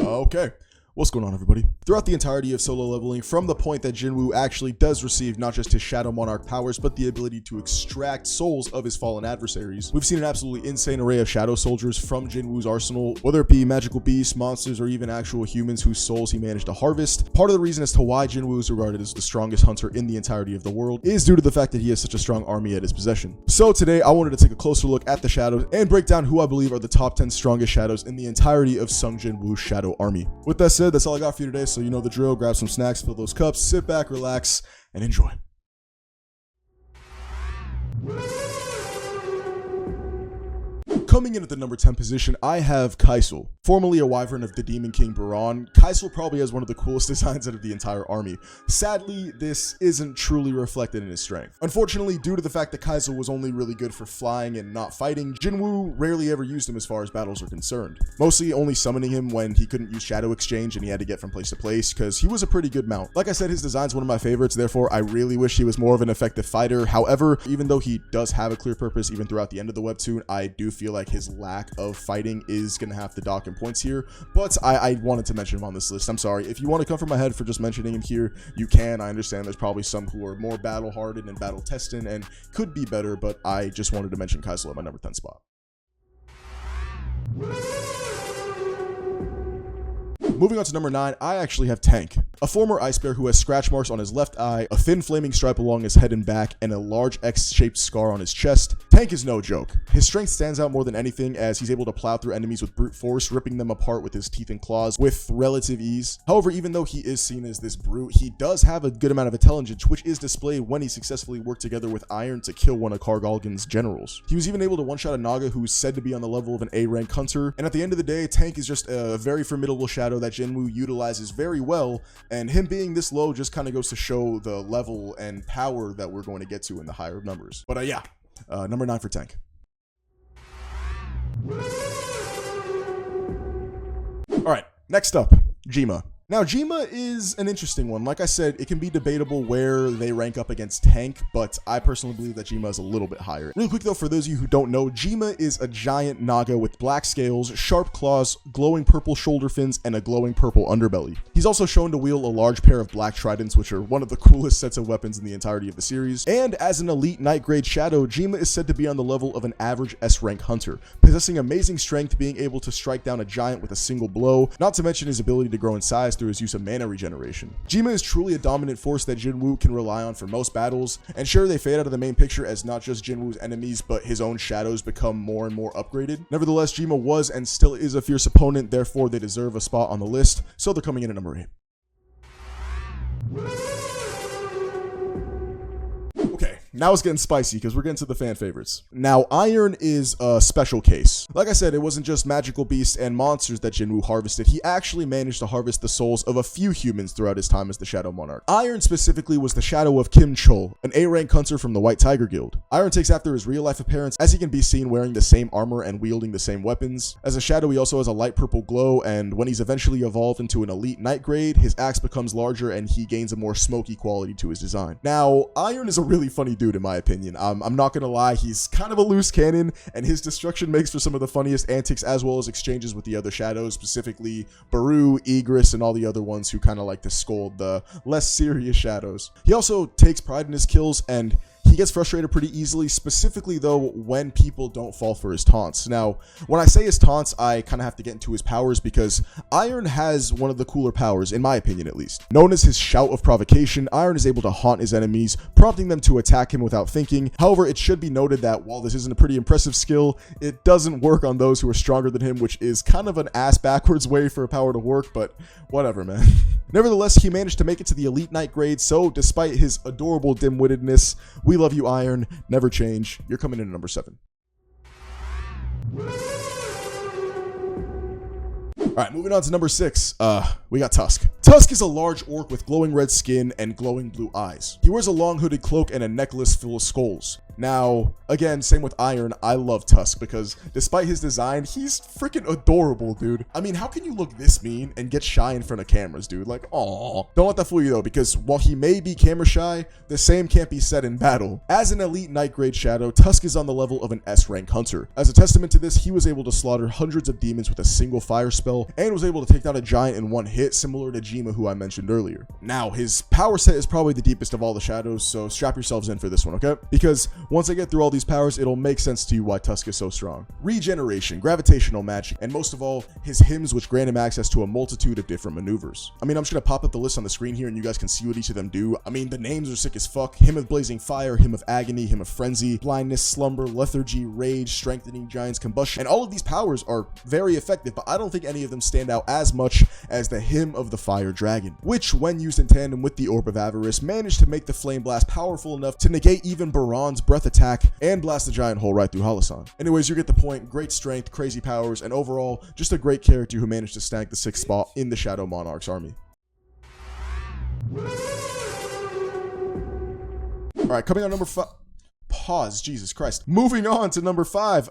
Okay. What's going on, everybody? Throughout the entirety of solo leveling, from the point that Jinwoo actually does receive not just his Shadow Monarch powers, but the ability to extract souls of his fallen adversaries, we've seen an absolutely insane array of Shadow Soldiers from Jinwoo's arsenal, whether it be magical beasts, monsters, or even actual humans whose souls he managed to harvest. Part of the reason as to why Jinwoo is regarded as the strongest hunter in the entirety of the world is due to the fact that he has such a strong army at his possession. So today, I wanted to take a closer look at the Shadows and break down who I believe are the top 10 strongest Shadows in the entirety of Sung Jinwoo's Shadow army. With that said, that's all I got for you today, so you know the drill. Grab some snacks, fill those cups, sit back, relax, and enjoy. Coming in at the number 10 position, I have Kaisa, formerly a wyvern of the Demon King Baron. Kaisa probably has one of the coolest designs out of the entire army. Sadly, this isn't truly reflected in his strength. Unfortunately, due to the fact that Kaisa was only really good for flying and not fighting, Jinwoo rarely ever used him as far as battles are concerned. Mostly only summoning him when he couldn't use Shadow Exchange and he had to get from place to place, because he was a pretty good mount. Like I said, his design's one of my favorites, therefore I really wish he was more of an effective fighter. However, even though he does have a clear purpose even throughout the end of the webtoon, I do feel like his lack of fighting is going to have to dock in points here, but I wanted to mention him on this list. I'm sorry. If you want to come from my head for just mentioning him here, you can. I understand there's probably some who are more battle hardened and battle tested and could be better, but I just wanted to mention Kaisa at my number 10 spot. Moving on to number 9, I actually have Tank, a former ice bear who has scratch marks on his left eye, a thin flaming stripe along his head and back, and a large X-shaped scar on his chest. Tank is no joke. His strength stands out more than anything, as he's able to plow through enemies with brute force, ripping them apart with his teeth and claws with relative ease. However, even though he is seen as this brute, he does have a good amount of intelligence, which is displayed when he successfully worked together with Iron to kill one of Kargalgan's generals. He was even able to one-shot a Naga who's said to be on the level of an A-rank hunter, and at the end of the day, Tank is just a very formidable shadow that Jinwoo utilizes very well, and him being this low just kind of goes to show the level and power that we're going to get to in the higher numbers. But yeah, number 9 for Tank. All right, next up, Gima. Now, Gima is an interesting one. Like I said, it can be debatable where they rank up against Tank, but I personally believe that Gima is a little bit higher. Real quick though, for those of you who don't know, Gima is a giant Naga with black scales, sharp claws, glowing purple shoulder fins, and a glowing purple underbelly. He's also shown to wield a large pair of black tridents, which are one of the coolest sets of weapons in the entirety of the series. And as an elite night grade shadow, Gima is said to be on the level of an average S-rank hunter, possessing amazing strength, being able to strike down a giant with a single blow, not to mention his ability to grow in size through his use of mana regeneration. Gima is truly a dominant force that Jinwoo can rely on for most battles, and sure, they fade out of the main picture as not just Jinwoo's enemies, but his own shadows become more and more upgraded. Nevertheless, Gima was and still is a fierce opponent, therefore they deserve a spot on the list, so they're coming in at number 8. Okay, now it's getting spicy because we're getting to the fan favorites. Now, Iron is a special case. Like I said, it wasn't just magical beasts and monsters that Jinwoo harvested. He actually managed to harvest the souls of a few humans throughout his time as the Shadow Monarch. Iron specifically was the shadow of Kim Chol, an A-rank hunter from the White Tiger Guild. Iron takes after his real-life appearance, as he can be seen wearing the same armor and wielding the same weapons. As a shadow, he also has a light purple glow, and when he's eventually evolved into an elite night grade, his axe becomes larger and he gains a more smoky quality to his design. Now, Iron is a really funny dude in my opinion. I'm not gonna lie, he's kind of a loose cannon, and his destruction makes for some of the funniest antics as well as exchanges with the other shadows, specifically Baru, Egis, and all the other ones who kind of like to scold the less serious shadows. He also takes pride in his kills, and he gets frustrated pretty easily, specifically though when people don't fall for his taunts. Now, when I say his taunts, I kind of have to get into his powers because Iron has one of the cooler powers, in my opinion at least. Known as his Shout of Provocation, Iron is able to haunt his enemies, prompting them to attack him without thinking. However, it should be noted that while this isn't a pretty impressive skill, it doesn't work on those who are stronger than him, which is kind of an ass-backwards way for a power to work, but whatever, man. Nevertheless, he managed to make it to the Elite Night grade, so despite his adorable dim-wittedness, we love you, Iron. Never change. You're coming in at number 7. Alright, moving on to number 6, we got Tusk. Tusk is a large orc with glowing red skin and glowing blue eyes. He wears a long hooded cloak and a necklace full of skulls. Now, again, same with Iron, I love Tusk because despite his design, he's freaking adorable, dude. I mean, how can you look this mean and get shy in front of cameras, dude? Like, aw. Don't let that fool you though, because while he may be camera shy, the same can't be said in battle. As an elite Night Grade Shadow, Tusk is on the level of an S-rank hunter. As a testament to this, he was able to slaughter hundreds of demons with a single fire spell and was able to take down a giant in one hit, similar to Gima, who I mentioned earlier. Now, his power set is probably the deepest of all the shadows, so strap yourselves in for this one, okay? Because once I get through all these powers, it'll make sense to you why Tusk is so strong. Regeneration, gravitational magic, and most of all, his hymns, which grant him access to a multitude of different maneuvers. I mean, I'm just gonna pop up the list on the screen here and you guys can see what each of them do. I mean, the names are sick as fuck. Hymn of Blazing Fire, Hymn of Agony, Hymn of Frenzy, Blindness, Slumber, Lethargy, Rage, Strengthening Giants, Combustion, and all of these powers are very effective, but I don't think any of them stand out as much as the Hymn of the Fire Dragon, which, when used in tandem with the Orb of Avarice, managed to make the Flame Blast powerful enough to negate even Baron's breath attack and blast the giant hole right through Halasan. Anyways, you get the point. Great strength, crazy powers, and overall, just a great character who managed to snag the 6th spot in the Shadow Monarch's army. Alright, coming on number 5. Pause, Jesus Christ. Moving on to number 5,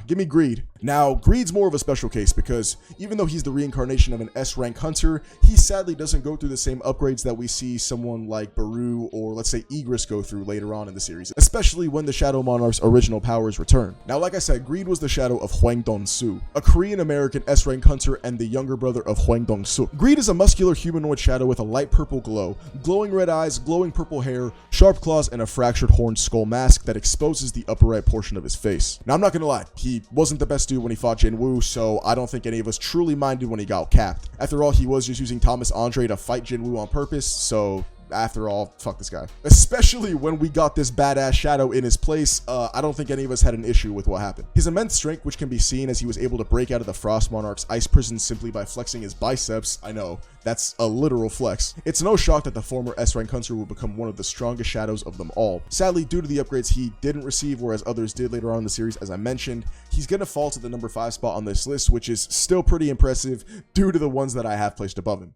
give me Greed. Now, Greed's more of a special case because even though he's the reincarnation of an S-rank hunter, he sadly doesn't go through the same upgrades that we see someone like Baru or let's say Egis go through later on in the series, especially when the Shadow Monarch's original powers return. Now, like I said, Greed was the shadow of Huang Dong-su, a Korean-American S-rank hunter and the younger brother of Huang Dong-su. Greed is a muscular humanoid shadow with a light purple glow, glowing red eyes, glowing purple hair, sharp claws, and a fractured horned skull mask that exposes the upper right portion of his face. Now, I'm not gonna lie, he wasn't the best dude when he fought Jinwoo, so I don't think any of us truly minded when he got capped. After all, he was just using Thomas Andre to fight Jinwoo on purpose, so after all, fuck this guy. Especially when we got this badass shadow in his place, I don't think any of us had an issue with what happened. His immense strength, which can be seen as he was able to break out of the Frost Monarch's ice prison simply by flexing his biceps. I know, that's a literal flex. It's no shock that the former S-rank hunter will become one of the strongest shadows of them all. Sadly, due to the upgrades he didn't receive, whereas others did later on in the series, as I mentioned, he's gonna fall to the number 5 spot on this list, which is still pretty impressive due to the ones that I have placed above him.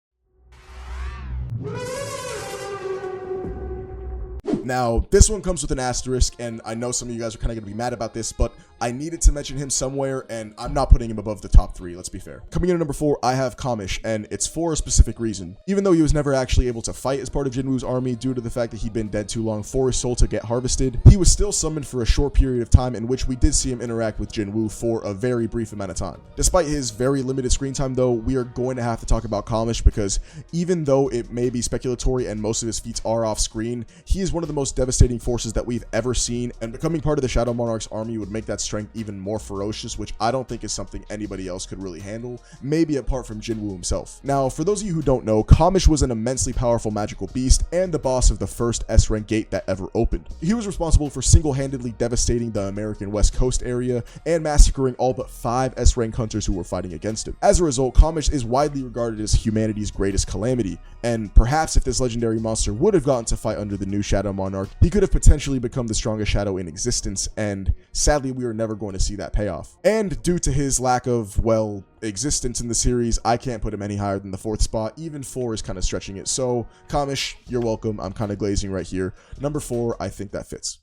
Now, this one comes with an asterisk, and I know some of you guys are kind of going to be mad about this, but I needed to mention him somewhere, and I'm not putting him above the top 3, let's be fair. Coming in at number 4, I have Kamish, and it's for a specific reason. Even though he was never actually able to fight as part of Jinwoo's army due to the fact that he'd been dead too long for his soul to get harvested, he was still summoned for a short period of time in which we did see him interact with Jinwoo for a very brief amount of time. Despite his very limited screen time though, we are going to have to talk about Kamish because even though it may be speculatory and most of his feats are off screen, he is one of the most devastating forces that we've ever seen, and becoming part of the Shadow Monarch's army would make that strength even more ferocious, which I don't think is something anybody else could really handle, maybe apart from Jinwoo himself. Now, for those of you who don't know, Kamish was an immensely powerful magical beast and the boss of the first S-rank gate that ever opened. He was responsible for single-handedly devastating the American West Coast area and massacring all but 5 S-rank hunters who were fighting against him. As a result, Kamish is widely regarded as humanity's greatest calamity, and perhaps if this legendary monster would have gotten to fight under the new Shadow Monarch, he could have potentially become the strongest shadow in existence, and sadly we are never going to see that payoff. And due to his lack of, well, existence in the series, I can't put him any higher than the 4th spot. Even 4 is kind of stretching it. So Kamish, you're welcome. I'm kind of glazing right here. Number 4, I think that fits.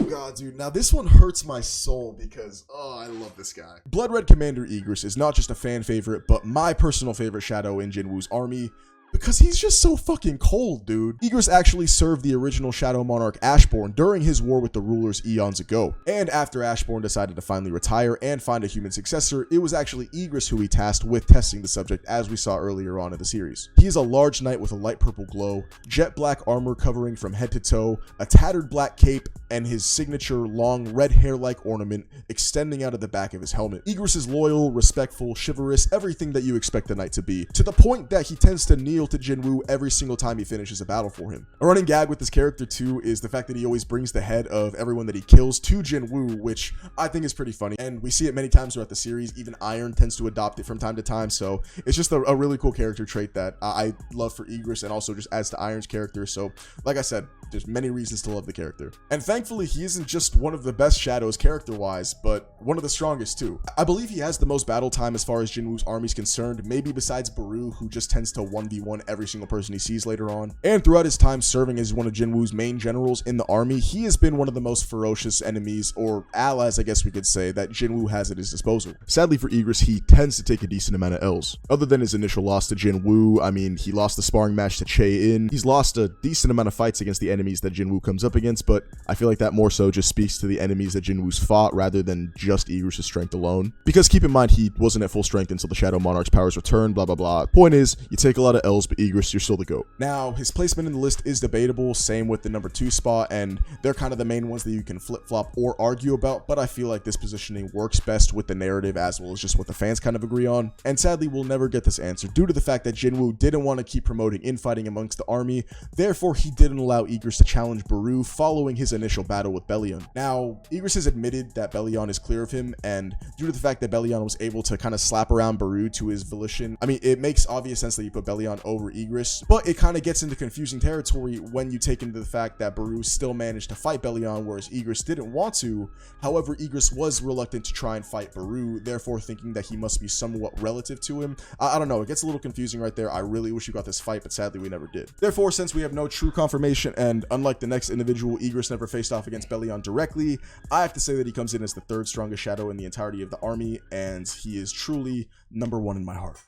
God, dude, now this one hurts my soul because, oh, I love this guy. Blood Red Commander Egis is not just a fan favorite, but my personal favorite shadow in Jinwoo's army, because he's just so fucking cold, dude. Egis actually served the original Shadow Monarch Ashborn during his war with the rulers eons ago. And after Ashborn decided to finally retire and find a human successor, it was actually Egis who he tasked with testing the subject, as we saw earlier on in the series. He is a large knight with a light purple glow, jet black armor covering from head to toe, a tattered black cape, and his signature long red hair-like ornament extending out of the back of his helmet. Egis is loyal, respectful, chivalrous, everything that you expect a knight to be, to the point that he tends to kneel to Jinwoo every single time he finishes a battle for him. A running gag with this character too is the fact that he always brings the head of everyone that he kills to Jinwoo, which I think is pretty funny, and we see it many times throughout the series. Even Iron tends to adopt it from time to time, so it's just a really cool character trait that I love for Egis, and also just adds to Iron's character. So like I said, there's many reasons to love the character. And thankfully, he isn't just one of the best shadows character-wise, but one of the strongest too. I believe he has the most battle time as far as Jinwoo's army is concerned, maybe besides Baru, who just tends to 1v1 one every single person he sees later on. And throughout his time serving as one of Jinwoo's main generals in the army, he has been one of the most ferocious enemies, or allies I guess we could say, that Jinwoo has at his disposal. Sadly for Egis, he tends to take a decent amount of L's. Other than his initial loss to Jinwoo, I mean, he lost the sparring match to Chae-in. He's lost a decent amount of fights against the enemies that Jinwoo comes up against, but I feel like that more so just speaks to the enemies that Jinwoo's fought rather than just Egis' strength alone. Because keep in mind, he wasn't at full strength until the Shadow Monarch's powers returned, blah blah blah. Point is, you take a lot of L's, but Egis, you're still the GOAT. Now, his placement in the list is debatable, same with the number 2 spot, and they're kind of the main ones that you can flip-flop or argue about, but I feel like this positioning works best with the narrative as well as just what the fans kind of agree on. And sadly, we'll never get this answer due to the fact that Jinwoo didn't want to keep promoting infighting amongst the army, therefore he didn't allow Egis to challenge Baru following his initial battle with Bellion. Now, Egis has admitted that Bellion is clear of him, and due to the fact that Bellion was able to kind of slap around Baru to his volition, I mean, it makes obvious sense that you put Bellion over Egis, but it kind of gets into confusing territory when you take into the fact that Baru still managed to fight Bellion, whereas Egis didn't want to. However, Egis was reluctant to try and fight Baru, therefore thinking that he must be somewhat relative to him. I don't know, it gets a little confusing right there. I really wish we got this fight, but sadly we never did. Therefore, since we have no true confirmation, and unlike the next individual, Egis never faced off against Bellion directly, I have to say that he comes in as the 3rd strongest shadow in the entirety of the army, and he is truly number 1 in my heart.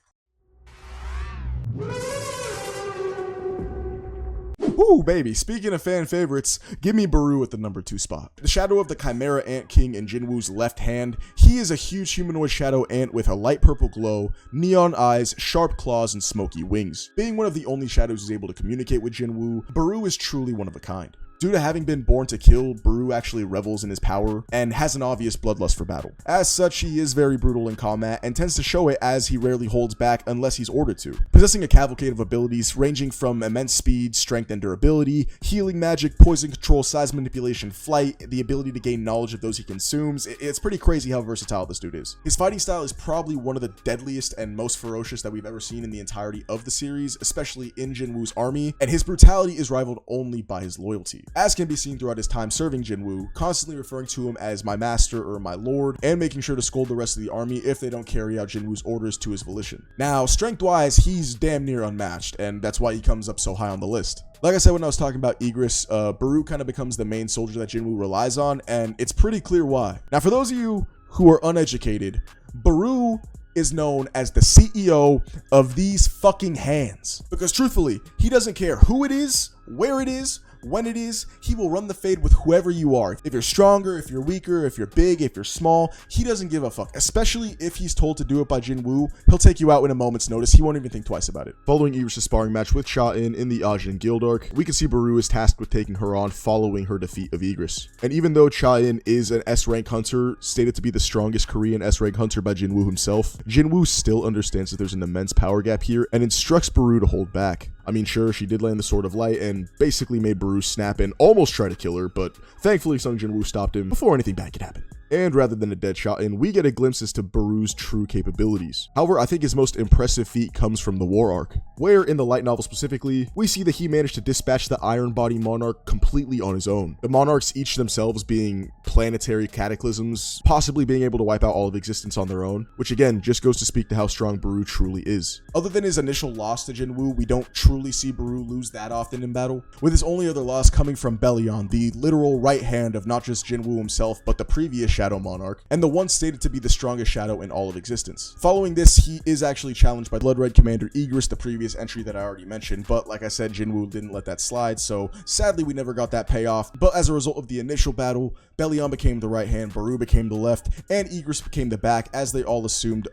Ooh, baby. Speaking of fan favorites, give me Baru at the number 2 spot. The shadow of the Chimera Ant King in Jinwoo's left hand, he is a huge humanoid shadow ant with a light purple glow, neon eyes, sharp claws, and smoky wings. Being one of the only shadows who's able to communicate with Jinwoo, Baru is truly one of a kind. Due to having been born to kill, Baru actually revels in his power and has an obvious bloodlust for battle. As such, he is very brutal in combat and tends to show it as he rarely holds back unless he's ordered to. Possessing a cavalcade of abilities ranging from immense speed, strength, and durability, healing magic, poison control, size manipulation, flight, the ability to gain knowledge of those he consumes, it's pretty crazy how versatile this dude is. His fighting style is probably one of the deadliest and most ferocious that we've ever seen in the entirety of the series, especially in Jinwoo's army, and his brutality is rivaled only by his loyalty, as can be seen throughout his time serving Jinwoo, constantly referring to him as my master or my lord, and making sure to scold the rest of the army if they don't carry out Jinwoo's orders to his volition. Now, strength-wise, he's damn near unmatched, and that's why he comes up so high on the list. Like I said when I was talking about Egis, Baru kind of becomes the main soldier that Jinwoo relies on, and it's pretty clear why. Now, for those of you who are uneducated, Baru is known as the CEO of these fucking hands. Because truthfully, he doesn't care who it is, where it is, when it is, he will run the fade with whoever you are. If you're stronger, if you're weaker, if you're big, if you're small, he doesn't give a fuck. Especially if he's told to do it by Jinwoo, he'll take you out in a moment's notice. He won't even think twice about it. Following Egis' sparring match with Chae-in in the Ajin Guild arc, we can see Baru is tasked with taking her on following her defeat of Egis. And even though Chae-in is an S-rank hunter, stated to be the strongest Korean S-rank hunter by Jinwoo himself, Jinwoo still understands that there's an immense power gap here and instructs Baru to hold back. I mean, sure, she did land the Sword of Light and basically made Baru snap and almost try to kill her, but thankfully Sung Jinwoo stopped him before anything bad could happen. And rather than a dead shot in, we get a glimpse as to Baru's true capabilities. However, I think his most impressive feat comes from the War Arc, where in the light novel specifically, we see that he managed to dispatch the Iron Body Monarch completely on his own. The Monarchs each themselves being planetary cataclysms, possibly being able to wipe out all of existence on their own, which again, just goes to speak to how strong Baru truly is. Other than his initial loss to Jinwoo, we don't truly see Baru lose that often in battle, with his only other loss coming from Bellion, the literal right hand of not just Jinwoo himself, but the previous Shadow Monarch, and the one stated to be the strongest shadow in all of existence. Following this, he is actually challenged by Blood Red Commander Egis, the previous entry that I already mentioned, but like I said, Jinwoo didn't let that slide, so sadly we never got that payoff. But as a result of the initial battle, Bellion became the right hand, Baru became the left, and Egis became the back, as they all assumed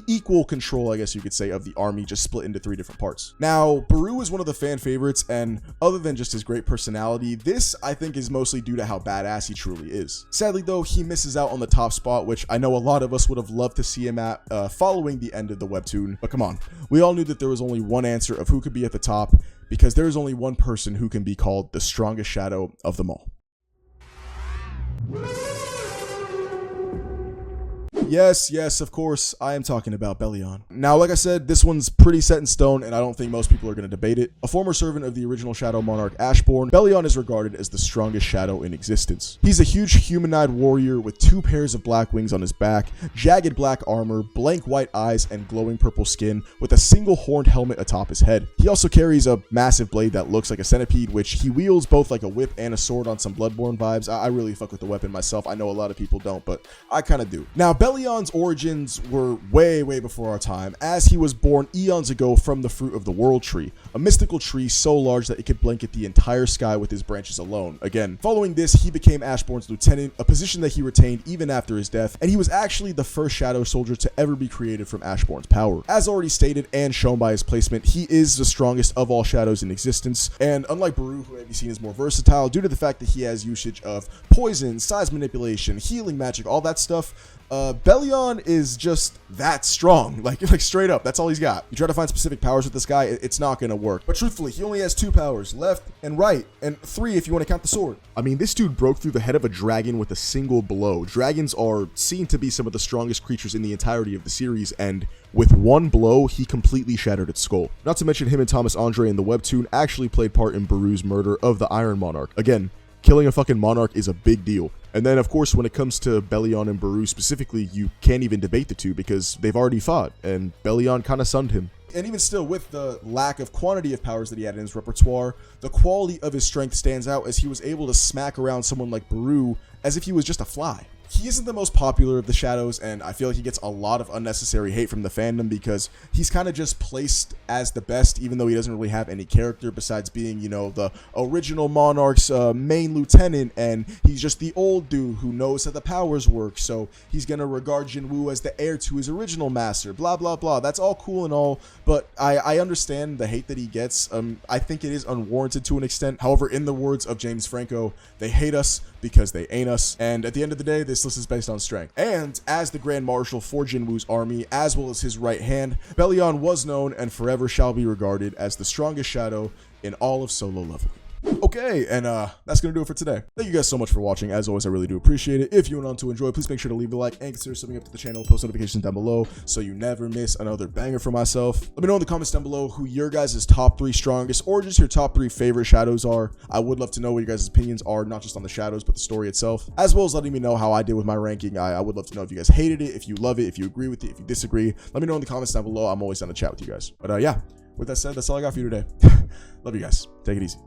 equal control, I guess you could say, of the army, just split into 3 different parts. Now, Baru is one of the fan favorites, and other than just his great personality, this I think is mostly due to how badass he truly is. Sadly though, he misses out on the top spot, which I know a lot of us would have loved to see him at following the end of the webtoon, but come on, we all knew that there was only one answer of who could be at the top, because there is only one person who can be called the strongest shadow of them all. Yes, of course, I am talking about Bellion. Now, like I said, this one's pretty set in stone, and I don't think most people are going to debate it. A former servant of the original Shadow Monarch Ashborn, Bellion is regarded as the strongest shadow in existence. He's a huge humanoid warrior with 2 pairs of black wings on his back, jagged black armor, blank white eyes, and glowing purple skin, with a single horned helmet atop his head. He also carries a massive blade that looks like a centipede, which he wields both like a whip and a sword on some Bloodborne vibes. I really fuck with the weapon myself. I know a lot of people don't, but I kind of do. Now, Bellion's origins were way before our time, as he was born eons ago from the fruit of the World Tree, a mystical tree so large that it could blanket the entire sky with his branches alone. Again, following this, he became Ashborn's lieutenant, a position that he retained even after his death, and he was actually the first shadow soldier to ever be created from Ashborn's power. As already stated and shown by his placement, he is the strongest of all shadows in existence, and unlike Baru, who may be seen as more versatile due to the fact that he has usage of poison, size manipulation, healing magic, all that stuff, Bellion is just that strong, like straight up, that's all he's got. You try to find specific powers with this guy, it's not gonna work. But truthfully, he only has 2 powers, left and right, and 3 if you want to count the sword. I mean, this dude broke through the head of a dragon with a single blow. Dragons are seen to be some of the strongest creatures in the entirety of the series, and with one blow, he completely shattered its skull. Not to mention him and Thomas Andre in the webtoon actually played part in Baru's murder of the Iron Monarch. Again, killing a fucking monarch is a big deal. And then, of course, when it comes to Bellion and Baru specifically, you can't even debate the two because they've already fought, and Bellion kind of sunned him. And even still, with the lack of quantity of powers that he had in his repertoire, the quality of his strength stands out as he was able to smack around someone like Baru as if he was just a fly. He isn't the most popular of the shadows, and I feel like he gets a lot of unnecessary hate from the fandom because he's kind of just placed as the best, even though he doesn't really have any character besides being, you know, the original Monarch's main lieutenant, and he's just the old dude who knows how the powers work, so he's gonna regard Jinwoo as the heir to his original master, blah blah blah. That's all cool and all, but I understand the hate that he gets. I think it is unwarranted to an extent. However, in the words of James Franco, they hate us because they ain't us, and at the end of the day, this list is based on strength. And as the Grand Marshal for Jinwoo's army, as well as his right hand, Bellion was known and forever shall be regarded as the strongest shadow in all of solo leveling. Okay, and that's gonna do it for today. Thank you guys so much for watching. As always, I really do appreciate it. If you went on to enjoy, please make sure to leave a like and consider subbing up to the channel, post notifications down below so you never miss another banger from myself. Let me know in the comments down below who your guys' top 3 strongest or just your top 3 favorite shadows are. I would love to know what your guys' opinions are, not just on the shadows, but the story itself, as well as letting me know how I did with my ranking. I would love to know if you guys hated it, if you love it, if you agree with it, if you disagree. Let me know in the comments down below. I'm always down to chat with you guys. But yeah, with that said, that's all I got for you today. Love you guys. Take it easy.